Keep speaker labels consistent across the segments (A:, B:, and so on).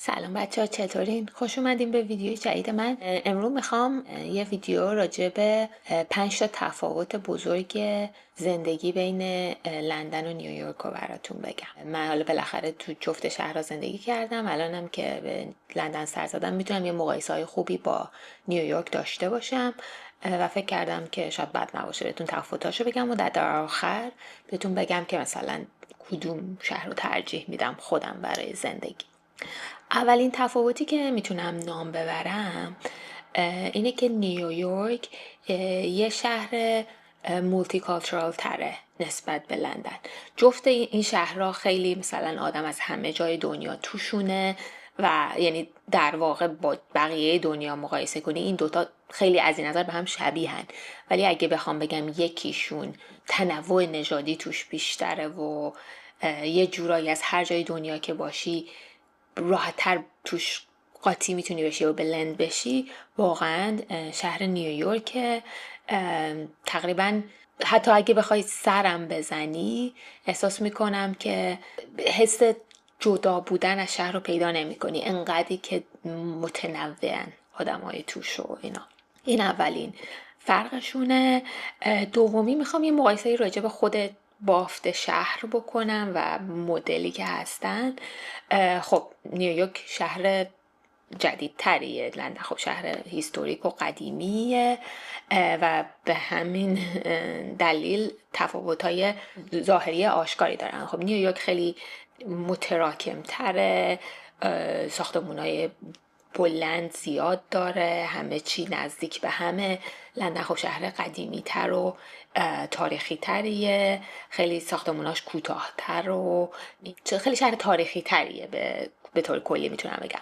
A: سلام بچه ها، چطورین؟ خوش اومدین به ویدیوی جدید من. امروز میخوام یه ویدیو راجع به 5 تا تفاوت بزرگ زندگی بین لندن و نیویورک رو براتون بگم. من حالا بالاخره تو جفت شهرها زندگی کردم، الانم که به لندن سر زدم میتونم یه مقایسه های خوبی با نیویورک داشته باشم و فکر کردم که شاید بد نباشه بهتون تفاوتاشو بگم و در آخر بهتون بگم که مثلا کدوم شهر رو ترجیح میدم خودم برای زندگی. اولین تفاوتی که میتونم نام ببرم اینه که نیویورک یه شهر مولتی کالچورال تره نسبت به لندن. جفت این شهرها خیلی مثلا آدم از همه جای دنیا توشونه و یعنی در واقع با بقیه دنیا مقایسه کنی این دوتا خیلی از این نظر به هم شبیهن، ولی اگه بخوام بگم یکیشون تنوع نژادی توش بیشتره و یه جورایی از هر جای دنیا که باشی راحت‌تر توش قاطی میتونی بشی و بلند بشی، واقعا شهر نیویورک. تقریبا حتی اگه بخوای سرم بزنی احساس میکنم که حس جدا بودن از شهر رو پیدا نمی کنی، انقدری که متنوعن آدم های توش و اینا. این اولین فرقشونه. دومی میخوام یه مقایسه راجع به خود بافت شهر بکنم و مدلی که هستن. خب نیویورک شهر جدیدتریه، لندن خب شهر هیستوریک و قدیمیه و به همین دلیل تفاوت‌های ظاهری آشکاری دارن. خب نیویورک خیلی متراکم‌تره، ساختمون‌های بلند زیاد داره، همه چی نزدیک به همه. لندن خب شهر قدیمی تر و تاریخی تریه، خیلی ساختموناش کوتاه‌تر و خیلی شهر تاریخی تریه به طور کلی میتونم بگم.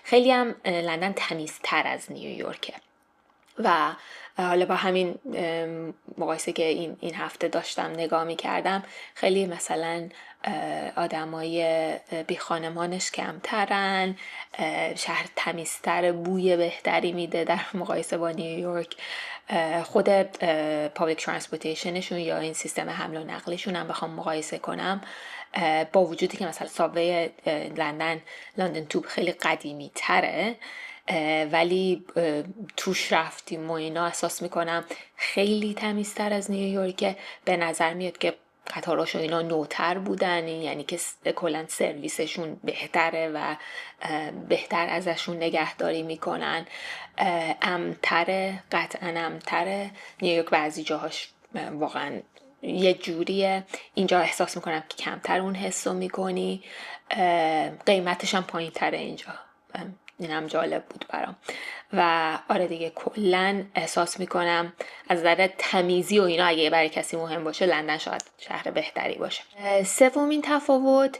A: خیلی هم لندن تمیزتر از نیویورکه و حالا با همین مقایسه که این هفته داشتم نگاه میکردم، خیلی مثلا آدمای بی خانمانش کمترن، شهر تمیزتر، بوی بهتری میده در مقایسه با نیویورک. خود پابلیک ترانسپورتیشنشون یا این سیستم حمل و نقلشون هم بخوام مقایسه کنم، با وجودی که مثلا سابوی لندن توب خیلی قدیمی تره، ولی توش رفتیم و اینا احساس میکنم خیلی تمیزتر از نیویورک. به نظر میاد که قطاراش و اینا نوتر بودن، یعنی که کلا سرویسشون بهتره و بهتر ازشون نگهداری میکنن. امتره، قطعا امتره. نیویورک بعضی جاهاش واقعا یه جوریه، اینجا احساس میکنم که کمتر اون حسو میکنی. قیمتش هم پایین تره اینجا، این هم جالب بود برام. و آره دیگه کلن احساس میکنم از نظر تمیزی و اینا اگه برای کسی مهم باشه لندن شاید شهر بهتری باشه. سومین تفاوت،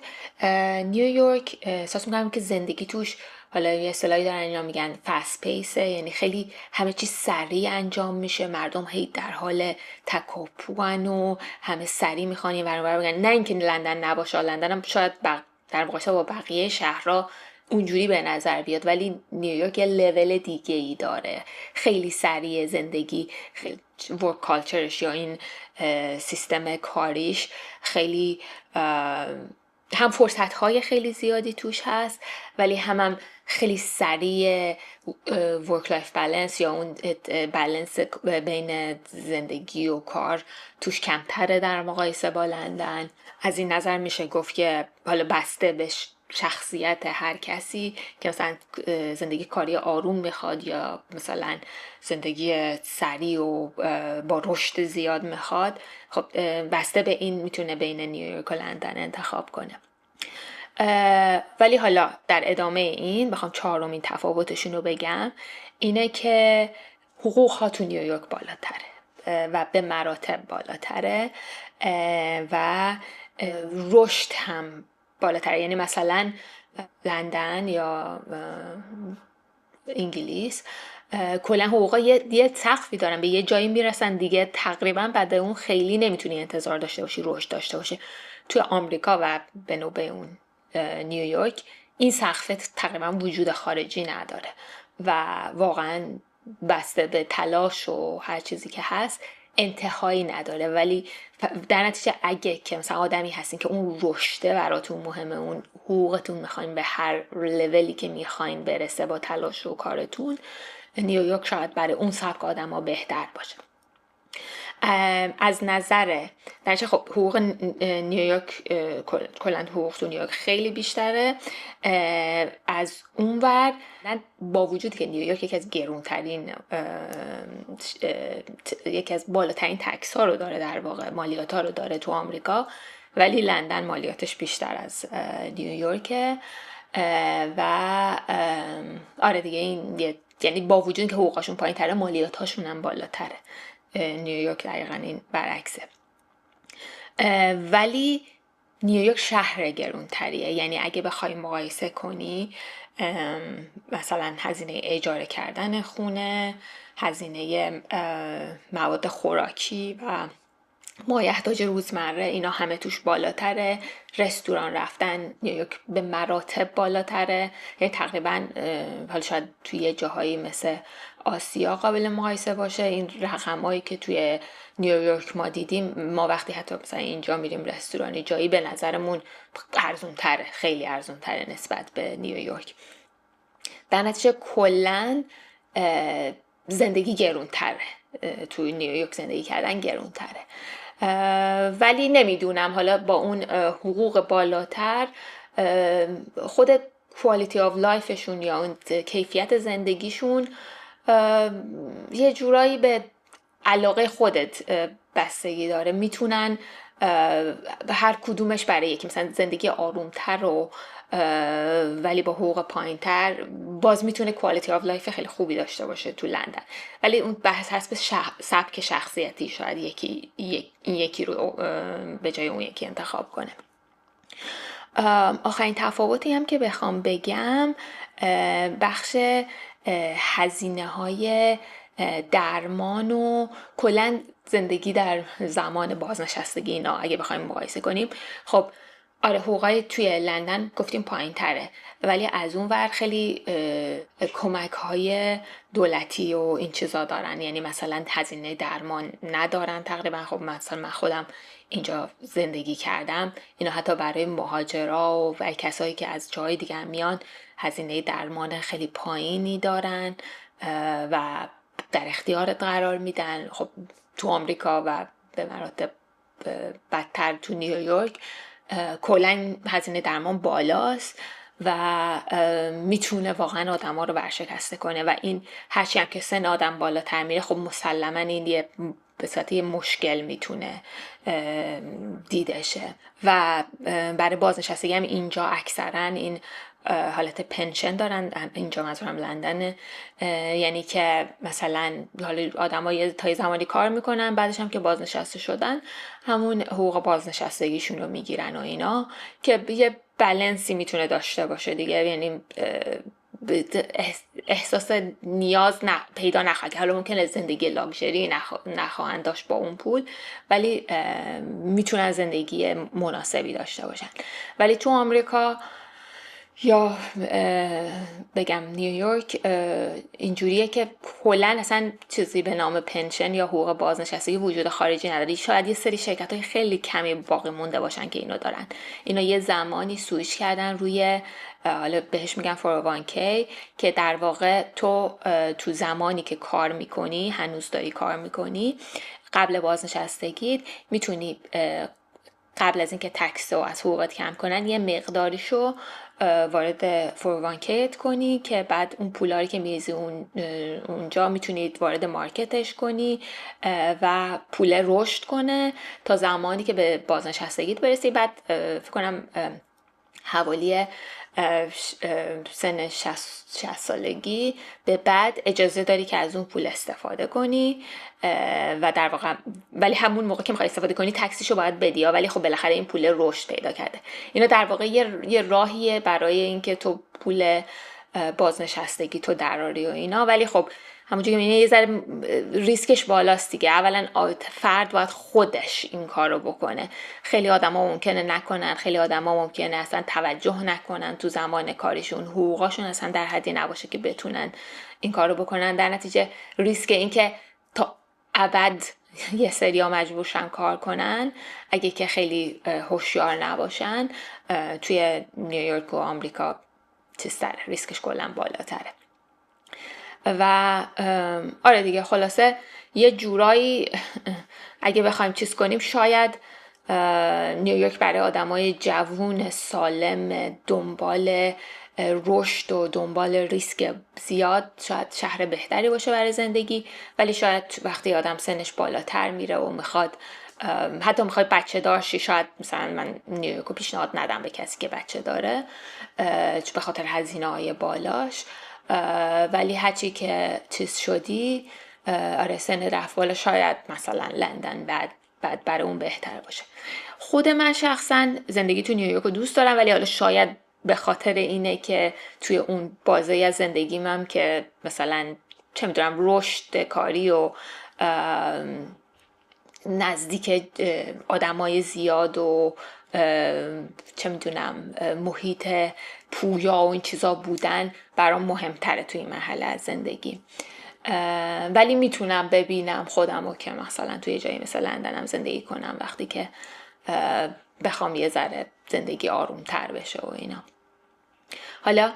A: نیویورک احساس میکنم که زندگی توش، حالا یه اصطلاحی دارن اینا میگن فست پیسه، یعنی خیلی همه چیز سریع انجام میشه، مردم هی در حال تکاپوان و همه سریع میخوان این ور اون ور بگن. نه اینکه لندن نباشه، لندن هم شاید در مقایسه با بقیه شهرها اونجوری به نظر بیاد، ولی نیویورک یه لول دیگه ای داره، خیلی سریع زندگی، خیلی ورک کالچرش یا این سیستم کاریش خیلی هم فرصت های خیلی زیادی توش هست، ولی هم خیلی سریع ورک لایف بالانس یا اون بالانس بین زندگی و کار توش کمتره در مقایسه با لندن. از این نظر میشه گفت که حالا بسته به شخصیت هر کسی که مثلا زندگی کاری آروم میخواد یا مثلا زندگی سریع و با رشد زیاد میخواد، خب بسته به این میتونه بین نیویورک و لندن انتخاب کنه. ولی حالا در ادامه این بخوام چهارمین تفاوتشون رو بگم، اینه که حقوق ها تو نیویورک بالاتره و به مراتب بالاتره و رشد هم بالاتره. یعنی مثلا لندن یا انگلیس کلا حقوقا یه سقفی دارن، به یه جایی میرسن دیگه تقریبا بعد اون خیلی نمیتونی انتظار داشته باشی رشد داشته باشی. توی آمریکا و به نوبه اون نیویورک این سقف تقریبا وجود خارجی نداره و واقعا بسته به تلاش و هر چیزی که هست انتهایی نداره. ولی در نتیجه اگه که مثلا آدمی هستین که اون رشده براتون مهمه، اون حقوقتون میخواین به هر لولی که میخواین برسه با تلاش و کارتون، نیویورک شاید برای اون سبک آدم ها بهتر باشه. از نظر درچه خب حقوق نیویورک کلاً حقوق تو نیویورک خیلی بیشتره. از اون ور با وجود که نیویورک یکی از گرونترین یکی از بالاترین تکس ها رو داره، در واقع مالیات ها رو داره تو آمریکا، ولی لندن مالیاتش بیشتر از نیویورکه. و آره دیگه این یعنی با وجود که حقوقشون پایین تره مالیات هاشون هم بالاتره. نیویورک دقیقا این برعکسه. ولی نیویورک شهر گرونتریه، یعنی اگه بخوای مقایسه کنی مثلا هزینه اجاره کردن خونه، هزینه مواد خوراکی و مایحتاج روزمره، اینا همه توش بالاتره. رستوران رفتن نیویورک به مراتب بالاتره، یعنی تقریبا حالا شاید توی جاهایی مثل آسیا قابل مقایسه باشه این رقمایی که توی نیویورک ما دیدیم. ما وقتی حتی مثلا اینجا میریم رستورانی جایی به نظرمون ارزون تره، خیلی ارزون تره نسبت به نیویورک. در نتیجه کلن زندگی گرون تره، توی نیویورک زندگی کردن گرون تره. ولی نمیدونم حالا با اون حقوق بالاتر خود quality of lifeشون یا اون کیفیت زندگیشون یه جورایی به علاقه خودت بستگی داره. میتونن هر کدومش برای یکی مثلا زندگی آرومتر و ولی با حقوق پایینتر باز میتونه quality of life خیلی خوبی داشته باشه تو لندن. ولی اون بحث هست به سبک شخصیتی، شاید این یکی رو به جای اون یکی انتخاب کنه. آخرین تفاوتی هم که بخوام بگم بخش هزینه های درمان و کلاً زندگی در زمان بازنشستگی، اینا اگه بخوایم مقایسه کنیم، خب آره حقوقای توی لندن گفتیم پایین تره، ولی از اون ور خیلی کمک های دولتی و این چیزا دارن. یعنی مثلا هزینه درمان ندارن تقریبا. خب مثلا من خودم اینجا زندگی کردم، اینا حتی برای مهاجرا و کسایی که از جای دیگه میان هزینه درمان خیلی پایینی دارن و در اختیارت قرار میدن. خب تو آمریکا و به مراتب بدتر تو نیویورک کلاً هزینه درمان بالاست و میتونه واقعا آدم ها رو ورشکسته کنه و این هرچی هم که سن آدم بالاتر میره خب مسلما این یه به صورت یه مشکل میتونه دیده شه. و برای بازنشستگی هم اینجا اکثرا این حالت پنشن دارن. اینجا منظورم لندنه، یعنی که مثلا حالا آدم‌ها تا یه زمانی کار میکنن، بعدش هم که بازنشسته شدن همون حقوق بازنشستگیشون رو میگیرن و اینا، که یه بالانسی میتونه داشته باشه دیگه. یعنی احساس نیاز پیدا نخواهد، حالا ممکنه زندگی لاکچری نخواهند داشت با اون پول، ولی میتونن زندگی مناسبی داشته باشن. ولی تو آمریکا یا بگم نیویورک اینجوریه که کلاً اصلا چیزی به نام پنشن یا حقوق بازنشستگی وجود خارجی نداره. شاید یه سری شرکت‌های خیلی کمی باقی مونده باشن که اینو دارن. اینا یه زمانی سویچ کردن روی حالا بهش میگن 401k که در واقع تو زمانی که کار میکنی، هنوز داری کار میکنی، قبل بازنشستگی میتونی قبل از اینکه تکس رو از حقوقت کم کنن یه مقداریشو وارد 401k کنی که بعد اون پولاری که میریزی اونجا میتونید وارد مارکتش کنی و پول رشد کنه تا زمانی که به بازنشستگیت برسی. بعد فکر کنم حوالی سن 60 سالگی به بعد اجازه داری که از اون پول استفاده کنی و در واقع ولی همون موقع که میخوای استفاده کنی تکسیشو باید بدی، ولی خب بالاخره این پول رشد پیدا کرده. اینا در واقع یه راهیه برای اینکه تو پول بازنشستگی تو دراری و اینا، ولی خب همونجوری که می‌بینی یه ذره ریسکش بالاست دیگه. اولا فرد باید خودش این کار رو بکنه. خیلی آدما ممکنه نکنن، خیلی آدما ممکنه اصلا توجه نکنن تو زمان کاریشون، حقوقاشون اصلا در حدی نباشه که بتونن این کار رو بکنن. در نتیجه ریسک این که تا ابد یه سریا مجبورشن کار کنن اگه که خیلی هوشیار نباشن توی نیویورک و آمریکا چیزتره، ریسکش کلا بالاتره. و آره دیگه، خلاصه یه جورایی اگه بخوایم چیز کنیم، شاید نیویورک برای آدمای جوون سالم دنبال رشد و دنبال ریسک زیاد شاید شهر بهتری باشه برای زندگی، ولی شاید وقتی آدم سنش بالاتر میره و میخواد حتی میخواد بچه دارشی، شاید مثلا من نیویورک رو پیشنهاد ندم به کسی که بچه داره به خاطر هزینه های بالاش. ولی هرچی که چیز شدی، آره سن رفت بالا، شاید مثلا لندن بعد برای اون بهتر باشه. خود من شخصا زندگی تو نیویورک رو دوست دارم، ولی حالا شاید به خاطر اینه که توی اون بازه از زندگیمم که مثلا چه میدونم رشد کاری و نزدیک آدمای زیاد و چه میدونم محیط پویا و این چیزا بودن برام مهمتره توی این مرحله از زندگی. ولی میتونم ببینم خودمو که مثلا توی جایی مثل لندنم زندگی کنم وقتی که بخوام یه ذره زندگی آرومتر بشه و اینا. حالا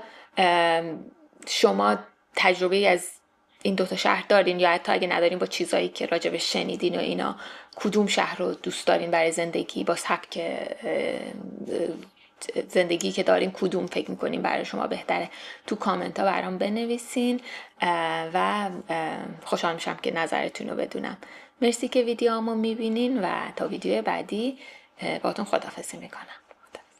A: شما تجربه از این دوتا شهر دارین، یا حتی اگه ندارین با چیزایی که راجبش شنیدین و اینا، کدوم شهر رو دوست دارین برای زندگی؟ با سبک زندگی که دارین کدوم فکر میکنین برای شما بهتره؟ تو کامنت ها برام بنویسین و خوشحال میشم که نظرتون رو بدونم. مرسی که ویدیوامو میبینین و تا ویدیو بعدی باهاتون خداحافظی میکنم.